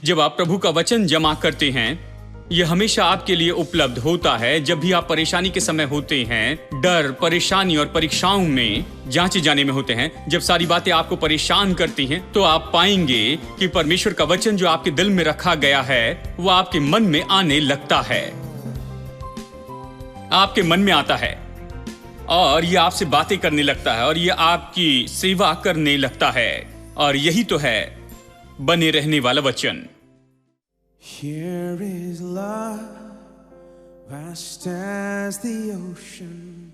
जब आप प्रभु का वचन जमा करते हैं, यह हमेशा आपके लिए उपलब्ध होता है। जब भी आप परेशानी के समय होते हैं, डर, परेशानी और परीक्षाओं में जांचे जाने में होते हैं, जब सारी बातें आपको परेशान करती हैं, तो आप पाएंगे कि परमेश्वर का वचन जो आपके दिल में रखा गया है वो आपके मन में आने लगता है, आपके मन में आता है और ये आपसे बातें करने लगता है और ये आपकी सेवा करने लगता है। और यही तो है बने रहने वाला वचन। Here is love, vast as the ocean,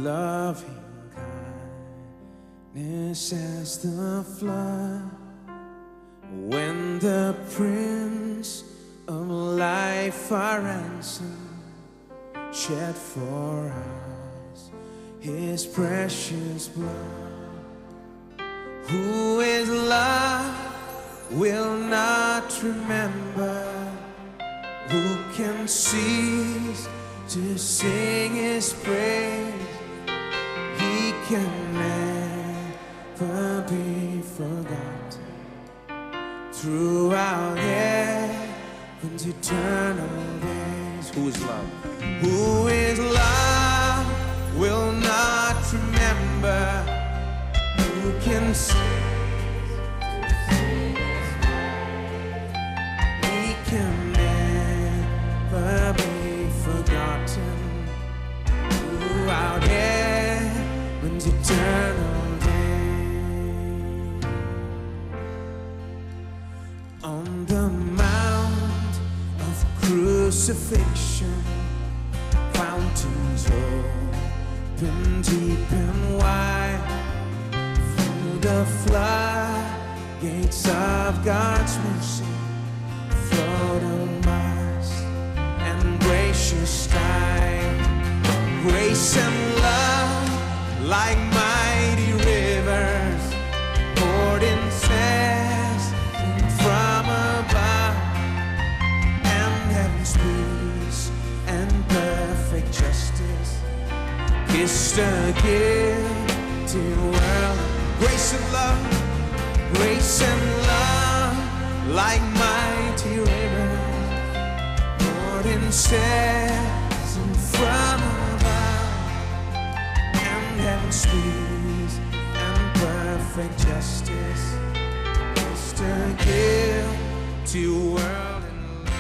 loving kindness as the flood. When the Prince of Life our ransom shed for us His precious blood. Who is love? Will not remember. Who can cease to sing His praise? He can never be forgotten. Throughout heaven's eternal days. Who is love? Who is love? Will not remember. Who can sing? Can never be forgotten throughout heaven's eternal day. On the mount of crucifixion, fountains open deep and wide. Through the floodgates of God's mercy flowed a vast and gracious tide. Grace and love like mighty rivers poured incessant from above, and heaven's peace and perfect justice kissed a guilty world. Grace and love, grace and love like mighty rivers poured incessant from above, and heaven's peace and perfect justice kissed a guilty world in love.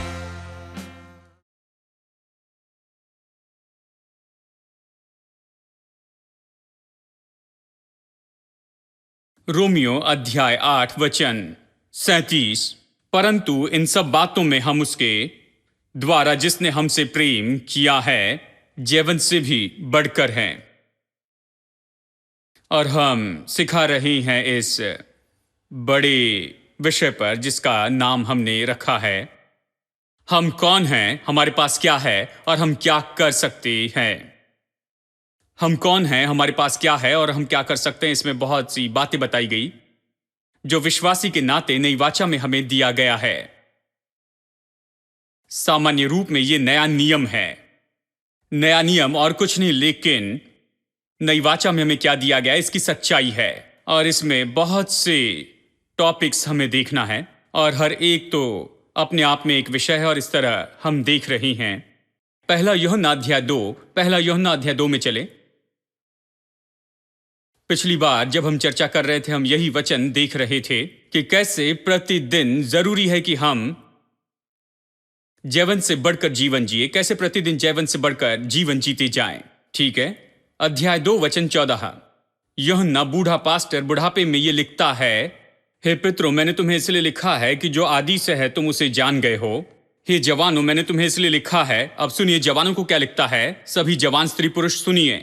Romeo अध्याय 8 वचन 37। परंतु इन सब बातों में हम उसके द्वारा जिसने हमसे प्रेम किया है जीवन से भी बढ़कर हैं। और हम सिखा रहे हैं इस बड़े विषय पर जिसका नाम हमने रखा है हम कौन हैं, हमारे पास क्या है और हम क्या कर सकते हैं। हम कौन हैं, हमारे पास क्या है और हम क्या कर सकते हैं। इसमें बहुत सी बातें बताई गई जो विश्वासी के नाते नई वाचा में हमें दिया गया है। सामान्य रूप में यह नया नियम है, नया नियम और कुछ नहीं, लेकिन नई वाचा में हमें क्या दिया गया इसकी सच्चाई है। और इसमें बहुत से टॉपिक्स हमें देखना है और हर एक तो अपने आप में एक विषय है और इस तरह हम देख रहे हैं। पहला यूहन्ना अध्याय 2 में चले। पिछली बार जब हम चर्चा कर रहे थे हम यही वचन देख रहे थे कि कैसे प्रतिदिन जरूरी है कि हम जीवन से बढ़कर जीवन जिए, कैसे प्रतिदिन जीवन से बढ़कर जीवन जीते जाएं। ठीक है, अध्याय 2 वचन 14। यूहन्ना बूढ़ा पास्टर बुढ़ापे में ये लिखता है, हे पितरों, मैंने तुम्हें इसलिए लिखा है कि जो आदि से है तुम उसे जान गए हो। हे जवानों, मैंने तुम्हें इसलिए लिखा है। अब सुनिए जवानों को क्या लिखता है। सभी जवान स्त्री पुरुष सुनिए,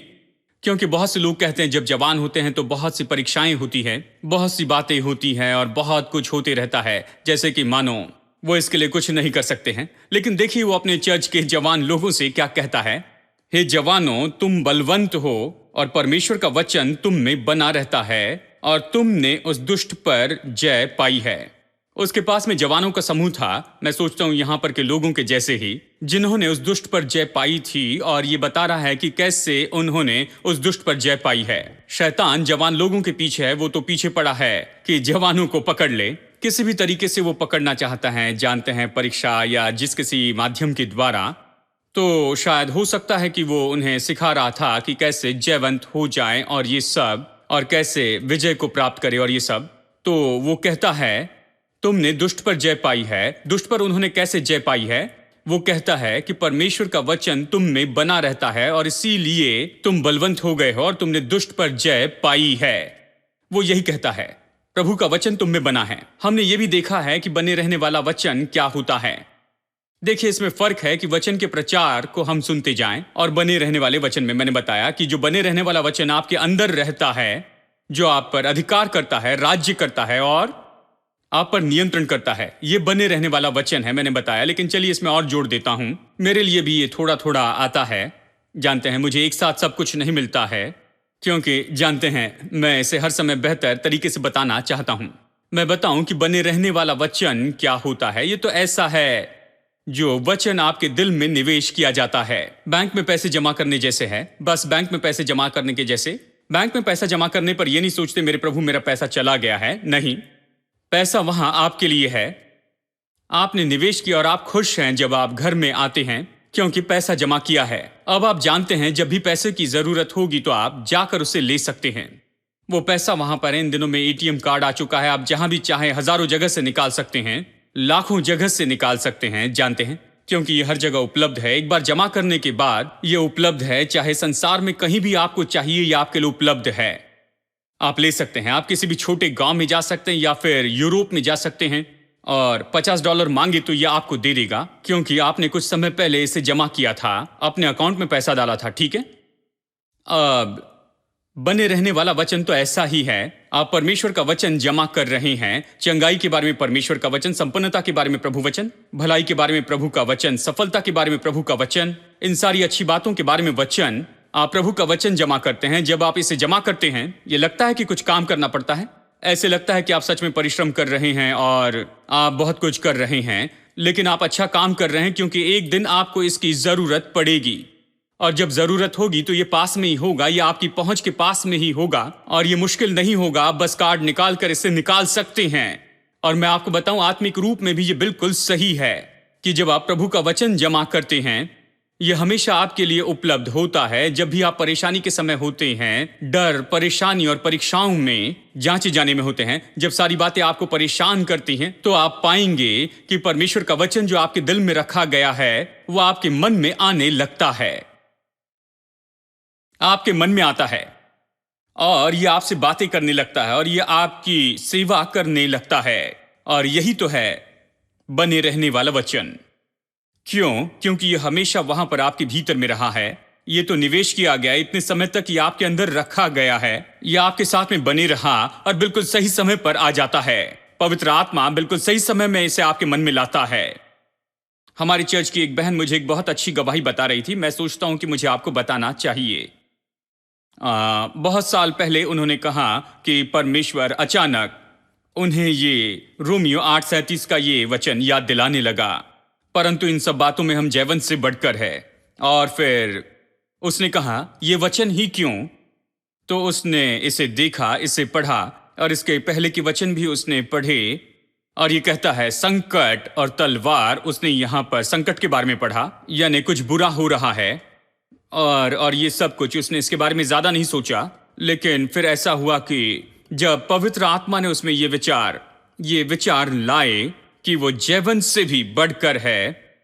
क्योंकि बहुत से लोग कहते हैं जब जवान होते हैं तो बहुत सी परीक्षाएं होती हैं, बहुत सी बातें होती हैं और बहुत कुछ होते रहता है, जैसे कि मानो वो इसके लिए कुछ नहीं कर सकते हैं। लेकिन देखिए वो अपने चर्च के जवान लोगों से क्या कहता है। हे जवानों, तुम बलवंत हो और परमेश्वर का वचन तुम में बना रहता है और तुमने उस दुष्ट पर जय पाई है। उसके पास में जवानों का समूह था, मैं सोचता हूं यहां पर के लोगों के जैसे ही, जिन्होंने उस दुष्ट पर जय पाई थी। और ये बता रहा है कि कैसे उन्होंने उस दुष्ट पर जय पाई है। शैतान जवान लोगों के पीछे है, वो तो पीछे पड़ा है कि जवानों को पकड़ ले। किसी भी तरीके से वो पकड़ना चाहता है, जानते हैं, परीक्षा या जिस किसी माध्यम के द्वारा, तो शायद हो सकता है कि वो उन्हें सिखा रहा था कि कैसे जयवंत हो जाएं और ये सब, और कैसे विजय को प्राप्त करे और ये सब। तो वो कहता है तुमने दुष्ट पर जय पाई है। दुष्ट पर उन्होंने कैसे जय पाई है? वो कहता है कि परमेश्वर का वचन तुम में बना रहता है और इसीलिए तुम बलवंत हो गए हो और तुमने दुष्ट पर जय पाई है। वो यही कहता है, प्रभु का वचन तुम में बना है। हमने ये भी देखा है कि बने रहने वाला वचन क्या होता है। देखिए, इसमें फर्क है कि वचन के प्रचार को हम सुनते जाएं और बने रहने वाले वचन में मैंने बताया कि जो बने रहने वाला वचन आपके अंदर रहता है, जो आप पर अधिकार करता है, राज्य करता है और आप पर नियंत्रण करता है, ये बने रहने वाला वचन है, मैंने बताया। लेकिन चलिए इसमें और जोड़ देता हूं, मेरे लिए भी ये थोड़ा थोड़ा आता है। जानते हैं, मुझे एक साथ सब कुछ नहीं मिलता है, क्योंकि जानते हैं मैं इसे हर समय बेहतर तरीके से बताना चाहता हूं। मैं बताऊं कि बने रहने वाला वचन क्या होता है। ये तो ऐसा है जो वचन आपके दिल में निवेश किया जाता है। बैंक में पैसे जमा करने जैसे है, बस बैंक में पैसे जमा करने के जैसे। बैंक में पैसा जमा करने पर यह नहीं सोचते मेरे प्रभु मेरा पैसा चला गया है, नहीं, पैसा वहां आपके लिए है। आपने निवेश किया और आप खुश हैं जब आप घर में आते हैं, क्योंकि पैसा जमा किया है। अब आप जानते हैं जब भी पैसे की जरूरत होगी तो आप जाकर उसे ले सकते हैं। वो पैसा वहां पर है। इन दिनों में एटीएम कार्ड आ चुका है, आप जहां भी चाहें हजारों जगह से निकाल सकते हैं, लाखों जगह से निकाल सकते हैं, जानते हैं, क्योंकि ये हर जगह उपलब्ध है। एक बार जमा करने के बाद ये उपलब्ध है, चाहे संसार में कहीं भी आपको चाहिए, ये आपके लिए उपलब्ध है। आप ले सकते हैं। आप किसी भी छोटे गांव में जा सकते हैं या फिर यूरोप में जा सकते हैं और $50 मांगे तो यह आपको दे देगा, क्योंकि आपने कुछ समय पहले इसे जमा किया था, अपने अकाउंट में पैसा डाला था, ठीक है। अब बने रहने वाला वचन तो ऐसा ही है। आप परमेश्वर का वचन जमा कर रहे हैं। चंगाई के बारे में परमेश्वर का वचन, संपन्नता के बारे में प्रभु वचन, भलाई के बारे में प्रभु का वचन, सफलता के बारे में प्रभु का वचन, इन सारी अच्छी बातों के बारे में वचन। आप प्रभु का वचन जमा करते हैं। जब आप इसे जमा करते हैं, ये लगता है कि कुछ काम करना पड़ता है, ऐसे लगता है कि आप सच में परिश्रम कर रहे हैं और आप बहुत कुछ कर रहे हैं, लेकिन आप अच्छा काम कर रहे हैं, क्योंकि एक दिन आपको इसकी जरूरत पड़ेगी और जब जरूरत होगी तो ये पास में ही होगा, ये आपकी पहुंच के पास में ही होगा और ये मुश्किल नहीं होगा। आप बस कार्ड निकाल कर इसे निकाल सकते हैं। और मैं आपको बताऊं, आत्मिक रूप में भी ये बिल्कुल सही है कि जब आप प्रभु का वचन जमा करते हैं, ये हमेशा आपके लिए उपलब्ध होता है। जब भी आप परेशानी के समय होते हैं, डर, परेशानी और परीक्षाओं में, जांचे जाने में होते हैं, जब सारी बातें आपको परेशान करती हैं, तो आप पाएंगे कि परमेश्वर का वचन जो आपके दिल में रखा गया है, वो आपके मन में आने लगता है, आपके मन में आता है और ये आपसे बातें करने लगता है और ये आपकी सेवा करने लगता है। और यही तो है बने रहने वाला वचन। क्यों? क्योंकि ये हमेशा वहां पर आपके भीतर में रहा है। ये तो निवेश किया गया इतने समय तक, ये आपके अंदर रखा गया है, ये आपके साथ में बने रहा और बिल्कुल सही समय पर आ जाता है। पवित्र आत्मा बिल्कुल सही समय में इसे आपके मन में लाता है। हमारी चर्च की एक बहन मुझे एक बहुत अच्छी गवाही बता रही थी। मैं सोचता हूं कि मुझे आपको बताना चाहिए। बहुत साल पहले उन्होंने कहा कि परमेश्वर अचानक उन्हें ये रोमियो 8:37 का ये वचन याद दिलाने लगा, परंतु इन सब बातों में हम जयवंत से बढ़कर है। और फिर उसने कहा, ये वचन ही क्यों? तो उसने इसे देखा, इसे पढ़ा और इसके पहले के वचन भी उसने पढ़े और ये कहता है संकट और तलवार। उसने यहां पर संकट के बारे में पढ़ा, यानी कुछ बुरा हो रहा है और ये सब कुछ। उसने इसके बारे में ज्यादा नहीं सोचा, लेकिन फिर ऐसा हुआ कि जब पवित्र आत्मा ने उसमें ये विचार लाए कि वो जयवंत से भी बढ़कर है,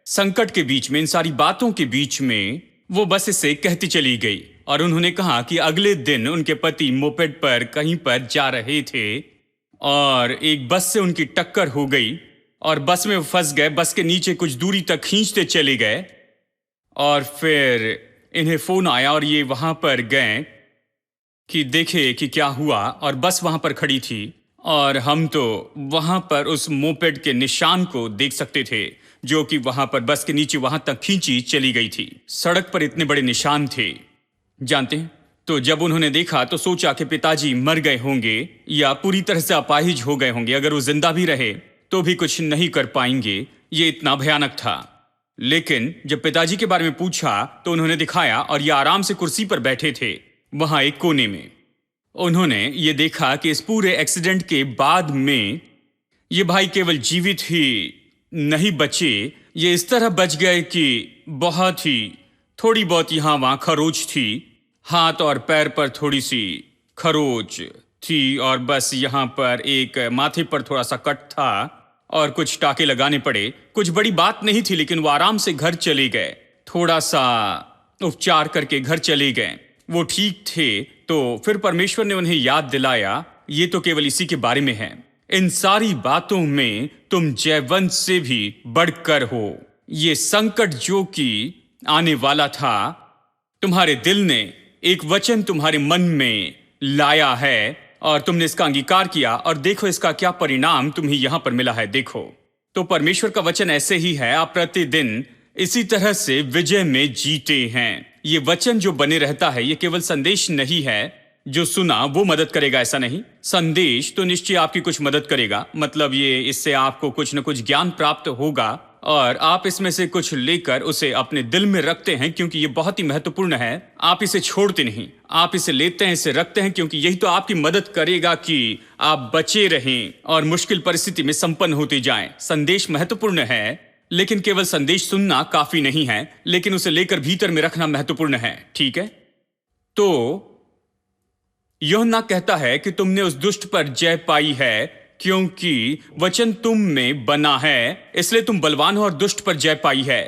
संकट के बीच में, इन सारी बातों के बीच में वो बस इसे कहती चली गई। और उन्होंने कहा कि अगले दिन उनके पति मोपेड पर कहीं पर जा रहे थे और एक बस से उनकी टक्कर हो गई और बस में फंस गए। बस के नीचे कुछ दूरी तक खींचते चले गए और फिर इन्हें फोन आया और ये वहां पर गए कि देखे कि क्या हुआ। और बस वहां पर खड़ी थी और हम तो वहां पर उस मोपेड के निशान को देख सकते थे, जो कि वहां पर बस के नीचे वहां तक खींची चली गई थी। सड़क पर इतने बड़े निशान थे, जानते हैं। तो जब उन्होंने देखा तो सोचा कि पिताजी मर गए होंगे या पूरी तरह से अपाहिज हो गए होंगे। अगर वो जिंदा भी रहे तो भी कुछ नहीं कर पाएंगे। ये इतना भयानक था। लेकिन जब पिताजी के बारे में पूछा तो उन्होंने दिखाया और ये आराम से कुर्सी पर बैठे थे वहां एक कोने में। उन्होंने ये देखा कि इस पूरे एक्सीडेंट के बाद में ये भाई केवल जीवित ही नहीं बचे, ये इस तरह बच गए कि बहुत ही थोड़ी बहुत यहाँ वहाँ खरोच थी, हाथ और पैर पर थोड़ी सी खरोच थी और बस यहाँ पर एक माथे पर थोड़ा सा कट था और कुछ टाके लगाने पड़े। कुछ बड़ी बात नहीं थी, लेकिन वो आराम से घर चले गए, थोड़ा सा उपचार करके घर चले गए, वो ठीक थे। तो फिर परमेश्वर ने उन्हें याद दिलाया, ये तो केवल इसी के बारे में है, इन सारी बातों में तुम जयवंत से भी बढ़कर हो। ये संकट जो कि आने वाला था, तुम्हारे दिल ने एक वचन तुम्हारे मन में लाया है और तुमने इसका अंगीकार किया, और देखो इसका क्या परिणाम तुम्हें यहां पर मिला है। देखो, तो परमेश्वर का वचन ऐसे ही है, आप प्रतिदिन इसी तरह से विजय में जीते हैं। ये वचन जो बने रहता है, ये केवल संदेश नहीं है जो सुना वो मदद करेगा, ऐसा नहीं। संदेश तो निश्चय आपकी कुछ मदद करेगा, मतलब ये इससे आपको कुछ न कुछ ज्ञान प्राप्त होगा और आप इसमें से कुछ लेकर उसे अपने दिल में रखते हैं, क्योंकि ये बहुत ही महत्वपूर्ण है। आप इसे छोड़ते नहीं, आप इसे लेते हैं, इसे रखते हैं, क्योंकि यही तो आपकी मदद करेगा कि आप बचे रहें और मुश्किल परिस्थिति में संपन्न होते जाएं। संदेश महत्वपूर्ण है, लेकिन केवल संदेश सुनना काफी नहीं है, लेकिन उसे लेकर भीतर में रखना महत्वपूर्ण है, ठीक है। तो यूहन्ना कहता है कि तुमने उस दुष्ट पर जय पाई है, क्योंकि वचन तुम में बना है, इसलिए तुम बलवान हो और दुष्ट पर जय पाई है।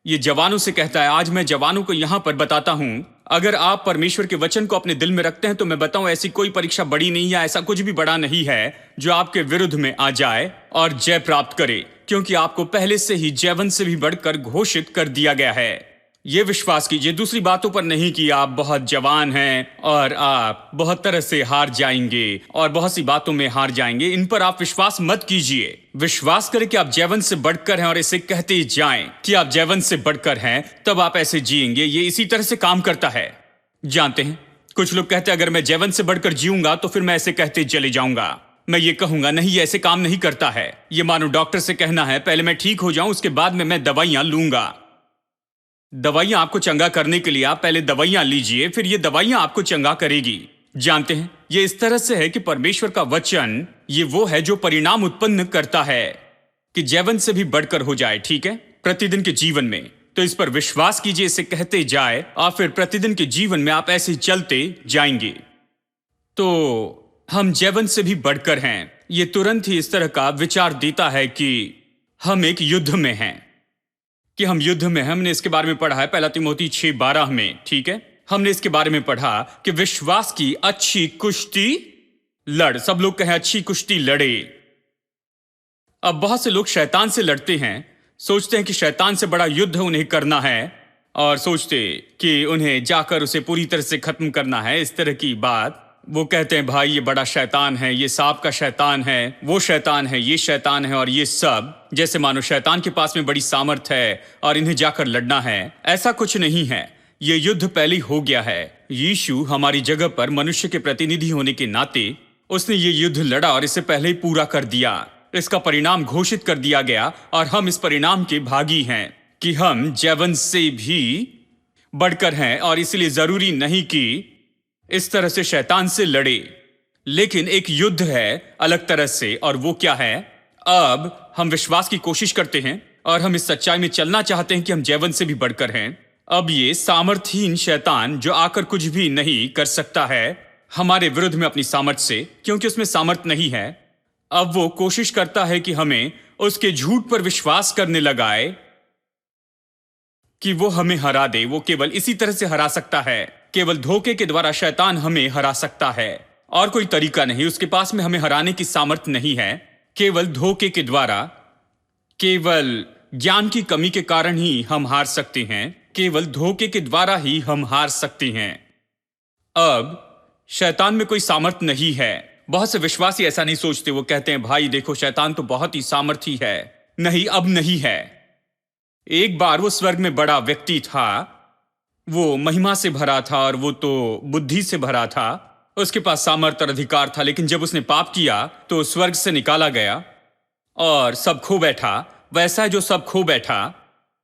ये जवानों से कहता है। आज मैं जवानों को यहां पर बताता हूं, अगर आप परमेश्वर के वचन को अपने दिल में रखते हैं तो मैं बताऊं, ऐसी कोई परीक्षा बड़ी नहीं है, ऐसा कुछ भी बड़ा नहीं है जो आपके विरुद्ध में आ जाए और जय प्राप्त करे, क्योंकि आपको पहले से ही जयवंत से भी बढ़कर घोषित कर दिया गया है। ये विश्वास कीजिए, दूसरी बातों पर नहीं कि आप बहुत जवान हैं और आप बहुत तरह से हार जाएंगे और बहुत सी बातों में हार जाएंगे, इन पर आप विश्वास मत कीजिए। विश्वास करें कि आप जयवंत से बढ़कर हैं और इसे कहते जाएं कि आप जयवंत से बढ़कर हैं, तब आप ऐसे जिएंगे। ये इसी तरह से काम करता है। जानते हैं, कुछ लोग कहते हैं अगर मैं जयवंत से बढ़कर जीऊंगा तो फिर मैं ऐसे कहते चले जाऊंगा। मैं ये कहूंगा नहीं, ऐसे काम नहीं करता है। ये मानो डॉक्टर से कहना है पहले मैं ठीक हो जाऊं, उसके बाद में मैं दवाइयां लूंगा। दवाइयां आपको चंगा करने के लिए आप पहले दवाइयां लीजिए, फिर ये दवाइयां आपको चंगा करेगी। जानते हैं, ये इस तरह से है कि परमेश्वर का वचन ये वो है जो परिणाम उत्पन्न करता है कि जयवंत से भी बढ़कर हो जाए, ठीक है, प्रतिदिन के जीवन में। तो इस पर विश्वास कीजिए, इसे कहते जाए और फिर प्रतिदिन के जीवन में आप ऐसे चलते जाएंगे। तो हम जयवंत से भी बढ़कर हैं। ये तुरंत ही इस तरह का विचार देता है कि हम एक युद्ध में हैं, कि हम युद्ध में। हमने इसके बारे में पढ़ा है पहला तिमोथी 6:12 में, ठीक है। हमने इसके बारे में पढ़ा कि विश्वास की अच्छी कुश्ती लड़। सब लोग कहें अच्छी कुश्ती लड़े। अब बहुत से लोग शैतान से लड़ते हैं, सोचते हैं कि शैतान से बड़ा युद्ध उन्हें करना है और सोचते कि उन्हें जाकर उसे पूरी तरह से खत्म करना है, इस तरह की बात। वो कहते हैं भाई ये बड़ा शैतान है, ये सांप का शैतान है, वो शैतान है, ये शैतान है और ये सब, जैसे मानो शैतान के पास में बड़ी सामर्थ है और इन्हें जाकर लड़ना है। ऐसा कुछ नहीं है, ये युद्ध पहले हो गया है। यीशु हमारी जगह पर मनुष्य के प्रतिनिधि होने के नाते उसने ये युद्ध लड़ा और इसे पहले ही पूरा कर दिया। इसका परिणाम घोषित कर दिया गया और हम इस परिणाम के भागी हैं कि हम जयवंत से भी बढ़कर हैं। और इसलिए जरूरी नहीं कि इस तरह से शैतान से लड़े, लेकिन एक युद्ध है अलग तरह से। और वो क्या है? अब हम विश्वास की कोशिश करते हैं और हम इस सच्चाई में चलना चाहते हैं कि हम जयवंत से भी बढ़कर हैं। अब ये सामर्थहीन शैतान जो आकर कुछ भी नहीं कर सकता है हमारे विरुद्ध में अपनी सामर्थ से, क्योंकि उसमें सामर्थ नहीं है, अब वो कोशिश करता है कि हमें उसके झूठ पर विश्वास करने लगाए कि वो हमें हरा दे। वो केवल इसी तरह से हरा सकता है, केवल धोखे के द्वारा शैतान हमें हरा सकता है और कोई तरीका नहीं। उसके पास में हमें हराने की सामर्थ नहीं है। केवल धोखे के द्वारा, केवल ज्ञान की कमी के कारण ही हम हार सकते हैं। केवल धोखे के द्वारा ही हम हार सकते हैं। अब शैतान में कोई सामर्थ नहीं है। बहुत से विश्वासी ऐसा नहीं सोचते। वो कहते हैं भाई देखो शैतान तो बहुत ही सामर्थी है। नहीं, अब नहीं है। एक बार वो स्वर्ग में बड़ा व्यक्ति था, वो महिमा से भरा था और वो तो बुद्धि से भरा था, उसके पास सामर्थ्य और अधिकार था। लेकिन जब उसने पाप किया तो स्वर्ग से निकाला गया और सब खो बैठा। वैसा है जो सब खो बैठा।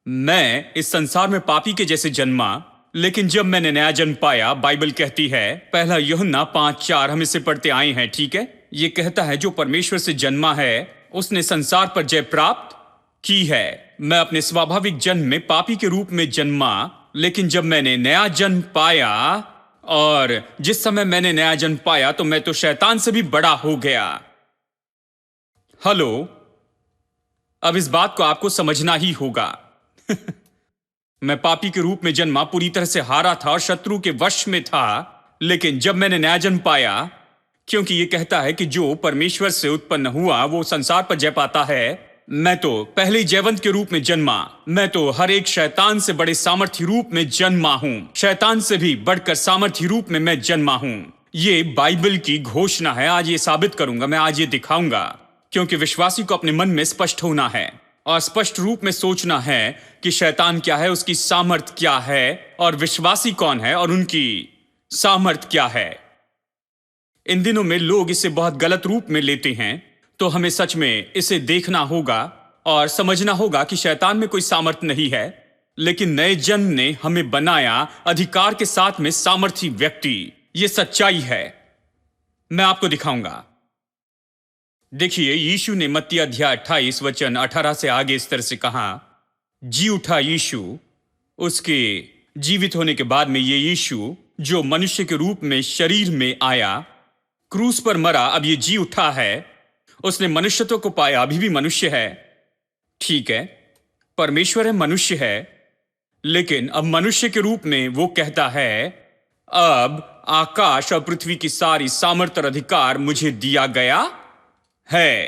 मैं इस संसार में पापी के जैसे जन्मा, लेकिन जब मैंने नया जन्म पाया, बाइबल कहती है पहला यूहन्ना 5:4, हम इसे पढ़ते आए हैं, ठीक है। ये कहता है जो परमेश्वर से जन्मा है उसने संसार पर जय प्राप्त की है। मैं अपने स्वाभाविक जन्म में पापी के रूप में जन्मा, लेकिन जब मैंने नया जन्म पाया, और जिस समय मैंने नया जन्म पाया तो मैं तो शैतान से भी बड़ा हो गया। हेलो, अब इस बात को आपको समझना ही होगा। मैं पापी के रूप में जन्मा, पूरी तरह से हारा था और शत्रु के वश में था, लेकिन जब मैंने नया जन्म पाया, क्योंकि यह कहता है कि जो परमेश्वर से उत्पन्न हुआ वो संसार पर जय पाता है, मैं तो पहले ही जयवंत के रूप में जन्मा। मैं तो हर एक शैतान से बड़े सामर्थ्य रूप में जन्मा हूं। शैतान से भी बढ़कर सामर्थ्य रूप में मैं जन्मा हूं। ये बाइबल की घोषणा है। आज ये साबित करूंगा, मैं आज ये दिखाऊंगा, क्योंकि विश्वासी को अपने मन में स्पष्ट होना है और स्पष्ट रूप में सोचना है कि शैतान क्या है, उसकी सामर्थ क्या है, और विश्वासी कौन है और उनकी सामर्थ क्या है। इन दिनों में लोग इसे बहुत गलत रूप में लेते हैं, तो हमें सच में इसे देखना होगा और समझना होगा कि शैतान में कोई सामर्थ नहीं है, लेकिन नए जन्म ने हमें बनाया अधिकार के साथ में सामर्थी व्यक्ति। यह सच्चाई है। मैं आपको दिखाऊंगा। देखिए, यीशु ने मत्ती अध्याय 28 वचन 18 से आगे इस तरह से कहा, जी उठा यीशु। उसके जीवित होने के बाद में ये यीशु जो मनुष्य के रूप में शरीर में आया, क्रूस पर मरा, अब ये जी उठा है। उसने मनुष्यत्व को पाया, अभी भी मनुष्य है, ठीक है, परमेश्वर है, मनुष्य है, लेकिन अब मनुष्य के रूप में वो कहता है, अब आकाश और पृथ्वी की सारी सामर्थ्य और अधिकार मुझे दिया गया है।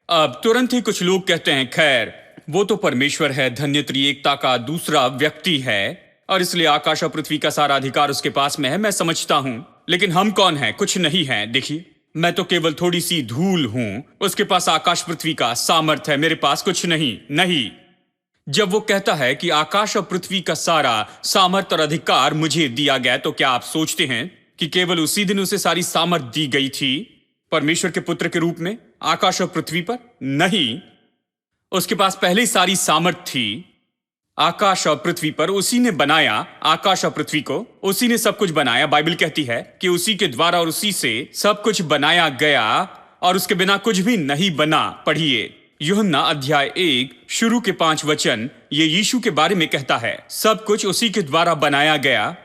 अब तुरंत ही कुछ लोग कहते हैं, खैर वो तो परमेश्वर है, धन्य त्रिएकता का दूसरा व्यक्ति है, और इसलिए आकाश और पृथ्वी का सारा अधिकार उसके पास में है। मैं समझता हूं, लेकिन हम कौन हैं? कुछ नहीं है। देखिए, मैं तो केवल थोड़ी सी धूल हूं। उसके पास आकाश पृथ्वी का सामर्थ्य है, मेरे पास कुछ नहीं। जब वो कहता है कि आकाश और पृथ्वी का सारा सामर्थ्य और अधिकार मुझे दिया गया, तो क्या आप सोचते हैं कि केवल उसी दिन उसे सारी सामर्थ्य दी गई थी परमेश्वर के पुत्र के रूप में आकाश और पृथ्वी पर? नहीं, उसके पास पहले ही सारी सामर्थ्य थी आकाश और पृथ्वी पर। उसी ने बनाया आकाश और पृथ्वी को, उसी ने सब कुछ बनाया। बाइबल कहती है कि उसी के द्वारा और उसी से सब कुछ बनाया गया, और उसके बिना कुछ भी नहीं बना। पढ़िए यूहन्ना अध्याय 1 शुरू के 5 वचन, ये यीशु के बारे में कहता है। सब कुछ उसी के द्वारा बनाया गया,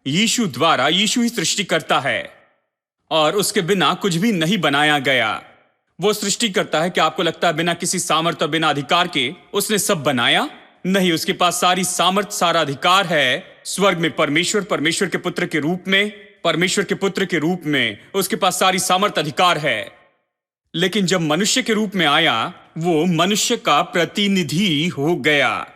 यीशु द्वारा। यीशु ही सृष्टि करता है और उसके बिना कुछ भी नहीं बनाया गया। वो सृष्टि करता है कि आपको लगता है बिना किसी सामर्थ्य और बिना अधिकार के उसने सब बनाया? नहीं, उसके पास सारी सामर्थ्य, सारा अधिकार है। स्वर्ग में परमेश्वर के पुत्र के रूप में, परमेश्वर के पुत्र के रूप में उसके पास सारी सामर्थ्य, अधिकार है। लेकिन जब मनुष्य के रूप में आया, वो मनुष्य का प्रतिनिधि हो गया।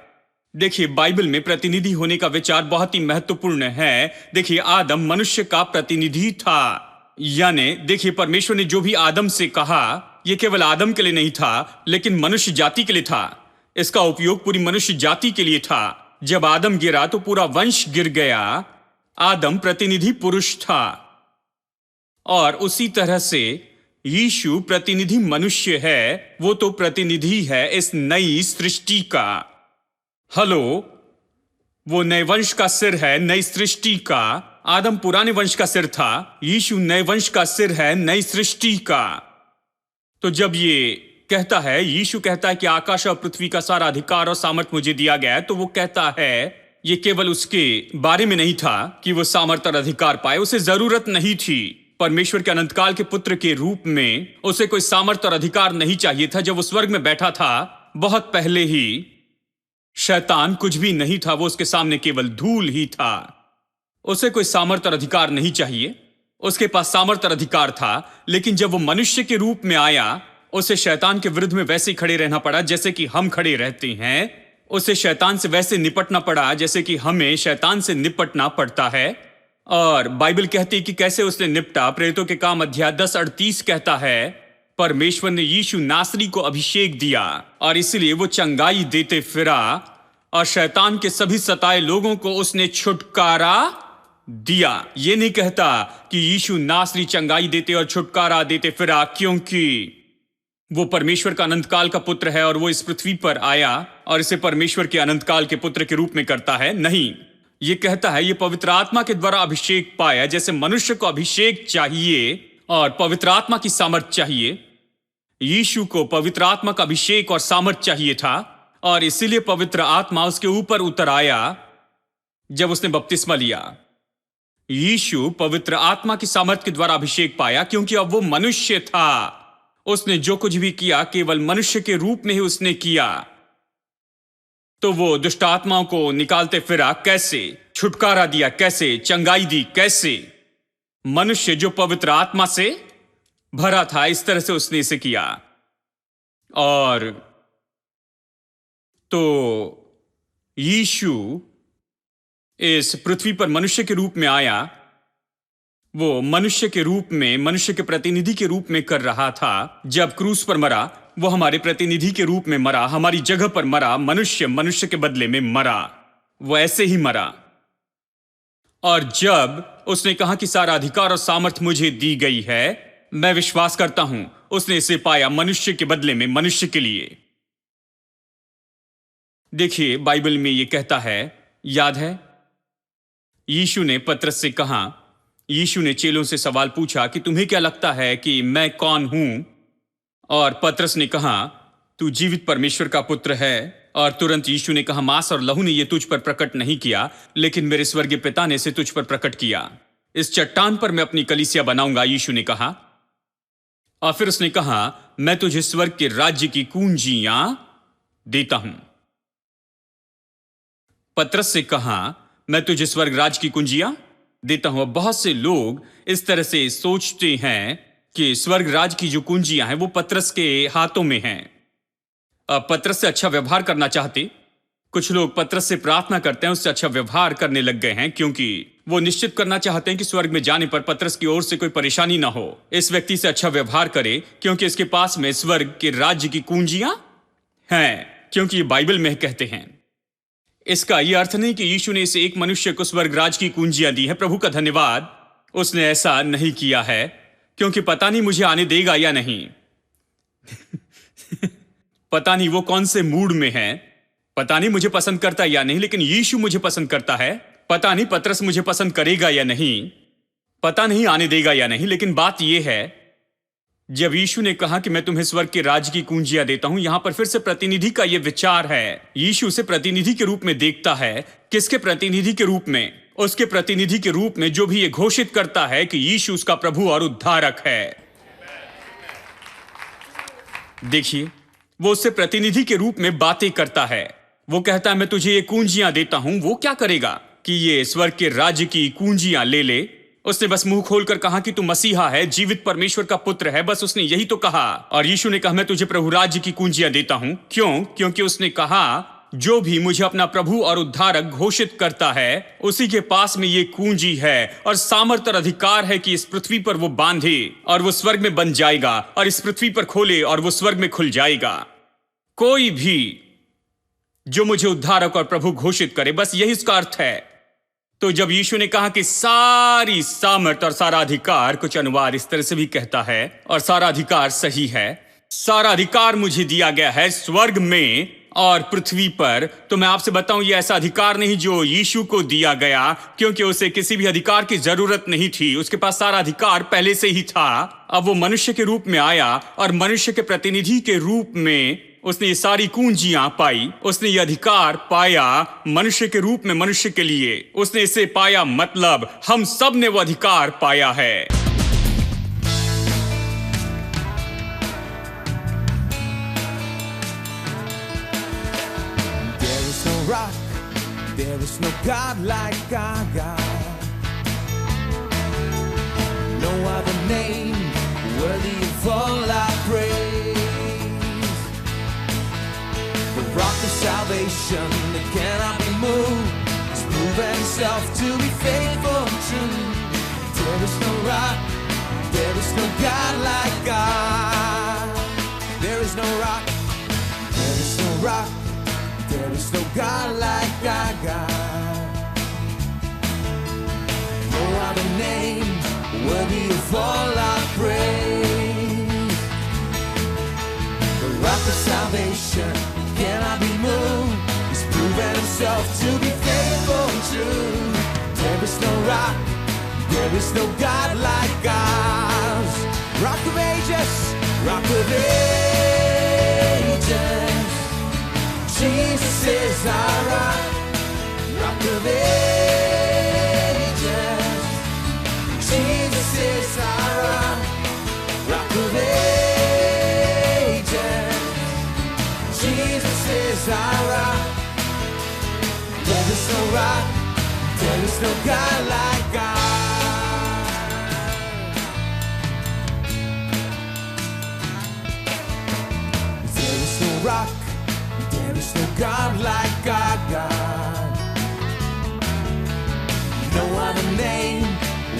देखिए, बाइबल में प्रतिनिधि होने का विचार बहुत ही महत्वपूर्ण है। देखिए, आदम मनुष्य का प्रतिनिधि था, यानी देखिए, परमेश्वर ने जो भी आदम से कहा, यह केवल आदम के लिए नहीं था, लेकिन मनुष्य जाति के लिए था। इसका उपयोग पूरी मनुष्य जाति के लिए था। जब आदम गिरा तो पूरा वंश गिर गया। आदम प्रतिनिधि पुरुष था, और उसी तरह से यीशु प्रतिनिधि मनुष्य है। वो तो प्रतिनिधि है इस नई सृष्टि का। हेलो, वो नए वंश का सिर है, नई सृष्टि का। आदम पुराने वंश का सिर था, यीशु नए वंश का सिर है, नई सृष्टि का। तो जब ये कहता है, यीशु कहता है कि आकाश और पृथ्वी का सारा अधिकार और सामर्थ्य मुझे दिया गया है, तो वो कहता है ये केवल उसके बारे में नहीं था कि वो सामर्थ्य और अधिकार पाए। उसे जरूरत नहीं थी। परमेश्वर के अनंतकाल के पुत्र के रूप में उसे कोई सामर्थ्य और अधिकार नहीं चाहिए था। जब वो स्वर्ग में बैठा था, बहुत पहले ही शैतान कुछ भी नहीं था, वो उसके सामने केवल धूल ही था। उसे कोई सामर्थ्य और अधिकार नहीं चाहिए, उसके पास सामर्थ्य और अधिकार था। लेकिन जब वो मनुष्य के रूप में आया, उसे शैतान के विरुद्ध में वैसे ही खड़े रहना पड़ा जैसे कि हम खड़े रहते हैं। उसे शैतान से वैसे निपटना पड़ा जैसे कि हमें शैतान से निपटना पड़ता है। और बाइबल कहती है कि कैसे उसने निपटा। प्रेरितों के काम अध्याय 10:38 कहता है, परमेश्वर ने यीशु नासरी को अभिषेक दिया और इसलिए वो चंगाई देते फिरा, और शैतान के सभी सताए लोगों को उसने छुटकारा दिया। ये नहीं कहता कि यीशु नासरी चंगाई देते और छुटकारा देते फिरा क्योंकि वो परमेश्वर का अनंतकाल का पुत्र है और वो इस पृथ्वी पर आया और इसे परमेश्वर के अनंतकाल के पुत्र के रूप में करता है। नहीं, ये कहता है ये पवित्र आत्मा के द्वारा अभिषेक पाया। जैसे मनुष्य को अभिषेक चाहिए और पवित्र आत्मा की सामर्थ चाहिए, यीशु को पवित्र आत्मा का अभिषेक और सामर्थ चाहिए था, और इसीलिए पवित्र आत्मा उसके ऊपर उतर आया जब उसने बपतिस्मा लिया। यीशु पवित्र आत्मा की सामर्थ के द्वारा अभिषेक पाया, क्योंकि अब वो मनुष्य था। उसने जो कुछ भी किया केवल मनुष्य के रूप में ही उसने किया। तो वो दुष्ट आत्माओं को निकालते फिरा कैसे, छुटकारा दिया कैसे, चंगाई दी कैसे। मनुष्य जो पवित्र आत्मा से भरा था, इस तरह से उसने इसे किया। और तो यीशु इस पृथ्वी पर मनुष्य के रूप में आया। वो मनुष्य के रूप में, मनुष्य के प्रतिनिधि के रूप में कर रहा था। जब क्रूस पर मरा, वो हमारे प्रतिनिधि के रूप में मरा, हमारी जगह पर मरा। मनुष्य के बदले में मरा, वो ऐसे ही मरा। और जब उसने कहा कि सारा अधिकार और सामर्थ मुझे दी गई है, मैं विश्वास करता हूं उसने इसे पाया मनुष्य के बदले में, मनुष्य के लिए। देखिए, बाइबल में यह कहता है, याद है, यीशु ने पतरस से कहा, यीशु ने चेलों से सवाल पूछा कि तुम्हें क्या लगता है कि मैं कौन हूं? और पतरस ने कहा, तू जीवित परमेश्वर का पुत्र है। और तुरंत यीशु ने कहा, मांस और लहू ने यह तुझ पर प्रकट नहीं किया, लेकिन मेरे स्वर्गीय पिता ने इसे तुझ पर प्रकट किया। इस चट्टान पर मैं अपनी कलीसिया बनाऊंगा, यीशु ने कहा। और फिर उसने कहा, मैं तुझे स्वर्ग के राज्य की कुंजियां देता हूं। पतरस से कहा, मैं तुझे स्वर्ग राज्य की कुंजियां देता हूं। बहुत से लोग इस तरह से सोचते हैं कि स्वर्ग राज्य की जो कुंजियां हैं वो पतरस के हाथों में हैं। पतरस से अच्छा व्यवहार करना चाहते, कुछ लोग पतरस से प्रार्थना करते हैं, उससे अच्छा व्यवहार करने लग गए हैं, क्योंकि वो निश्चित करना चाहते हैं कि स्वर्ग में जाने पर पतरस की ओर से कोई परेशानी ना हो। इस व्यक्ति से अच्छा व्यवहार करे, क्योंकि इसके पास में स्वर्ग के राज्य की कुंजियां हैं, क्योंकि ये बाइबल में कहते हैं। इसका यह अर्थ नहीं कि यीशु ने इस एक मनुष्य को स्वर्ग राज की कुंजियां दी है। प्रभु का धन्यवाद, उसने ऐसा नहीं किया है, क्योंकि पता नहीं मुझे आने देगा या नहीं। पता नहीं वो कौन से मूड में है, पता नहीं मुझे पसंद करता या नहीं, लेकिन यीशु मुझे पसंद करता है। पता नहीं पतरस मुझे पसंद करेगा या नहीं, पता नहीं आने देगा या नहीं, लेकिन बात यह है, जब यीशु ने कहा कि मैं तुम्हें स्वर्ग के राज्य की कुंजियां देता हूं, यहां पर फिर से प्रतिनिधि का यह विचार है। यीशु उसे प्रतिनिधि के रूप में देखता है। किसके प्रतिनिधि के रूप में? उसके प्रतिनिधि के रूप में जो भी ये घोषित करता है कि यीशु उसका प्रभु और उद्धारक है। देखिए, वो उससे प्रतिनिधि के रूप में बातें करता है। वो कहता है, मैं तुझे ये कुंजियां देता हूं। वो क्या करेगा कि ये स्वर्ग के राज्य की कुंजियां ले ले। उसने बस मुंह खोलकर कहा कि तू मसीहा है, जीवित परमेश्वर का पुत्र है, बस उसने यही तो कहा। और यीशु ने कहा, मैं तुझे प्रभु राज्य की कुंजियां देता हूं। क्यों? क्योंकि उसने कहा, जो भी मुझे अपना प्रभु और उद्धारक घोषित करता है, उसी के पास में ये कुंजी है और सामर्थ और अधिकार है कि इस पृथ्वी पर वो बांधे और वो स्वर्ग में बन जाएगा, और इस पृथ्वी पर खोले और वो स्वर्ग में खुल जाएगा। कोई भी जो मुझे उद्धारक और प्रभु घोषित करे, बस यही इसका अर्थ है। तो जब यीशु ने कहा कि सारी सामर्थ और सारा अधिकार, कुछ अनुवाद इस तरह से भी कहता है, और सारा अधिकार सही है, सारा अधिकार मुझे दिया गया है स्वर्ग में और पृथ्वी पर, तो मैं आपसे बताऊं, यह ऐसा अधिकार नहीं जो यीशु को दिया गया, क्योंकि उसे किसी भी अधिकार की जरूरत नहीं थी। उसके पास सारा अधिकार पहले से ही था। अब वो मनुष्य के रूप में आया और मनुष्य के प्रतिनिधि के रूप में उसने ये सारी कुंजियां पाई। उसने ये अधिकार पाया मनुष्य के रूप में, मनुष्य के लिए उसने इसे पाया। मतलब हम सब ने वो अधिकार पाया है। Rock, there is no God like our God. No other name worthy of all our praise. The rock of salvation that cannot be moved has proven himself to be faithful and true. There is no rock, there is no God like God. There is no rock, there is no rock. There is no God like our God. No other name worthy of all our praise. The rock of salvation cannot be moved. He's proven himself to be faithful and true. There is no rock, there is no God like ours. Rock of ages, Rock of Ages. Jesus is our rock. Rock of Ages. Jesus is our rock. Rock of Ages. Jesus is our rock. There is no rock. There is no God like God. There is no rock. There is no God like God, God. No other name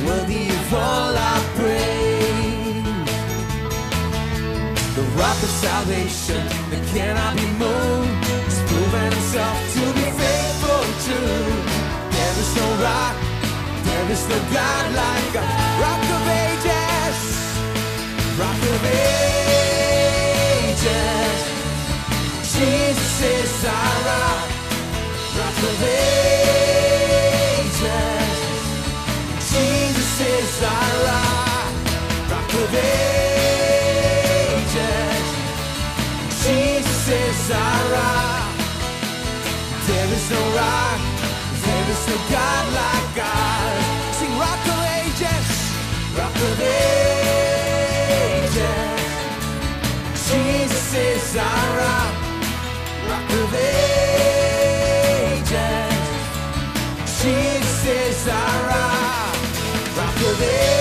worthy of all our praise. The rock of salvation that cannot be moved has proven himself to be faithful and true. There is no rock, there is no God like God. Rock of Ages, Rock of Ages. Jesus is our rock. Rock of Ages. Jesus is our rock. Rock of Ages. Jesus is our rock. There is no rock. There is no God like God. Sing Rock of Ages. Rock of Ages. Jesus is our rock. Rock of Ages. Jesus is our rock. Rock of Ages.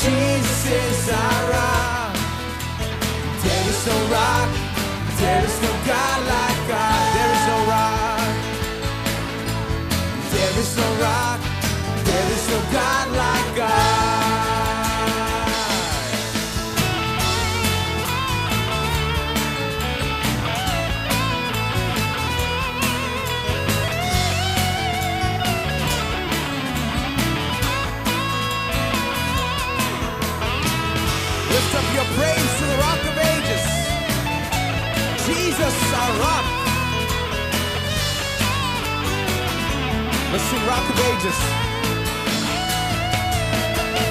Jesus is our rock. There is no rock. There is no God like God. There is no rock. There is no rock. There is no God like God. Lift up your praise to the Rock of Ages. Jesus, our rock. Let's sing Rock of Ages.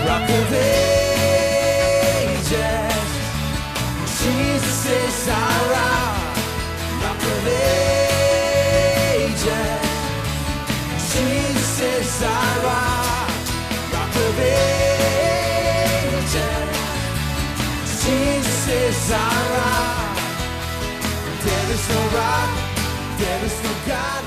Rock of Ages. Jesus is our rock. Rock of Ages. Jesus is our rock. Rock of Ages. Jesus is our rock. There is no rock, there is no God.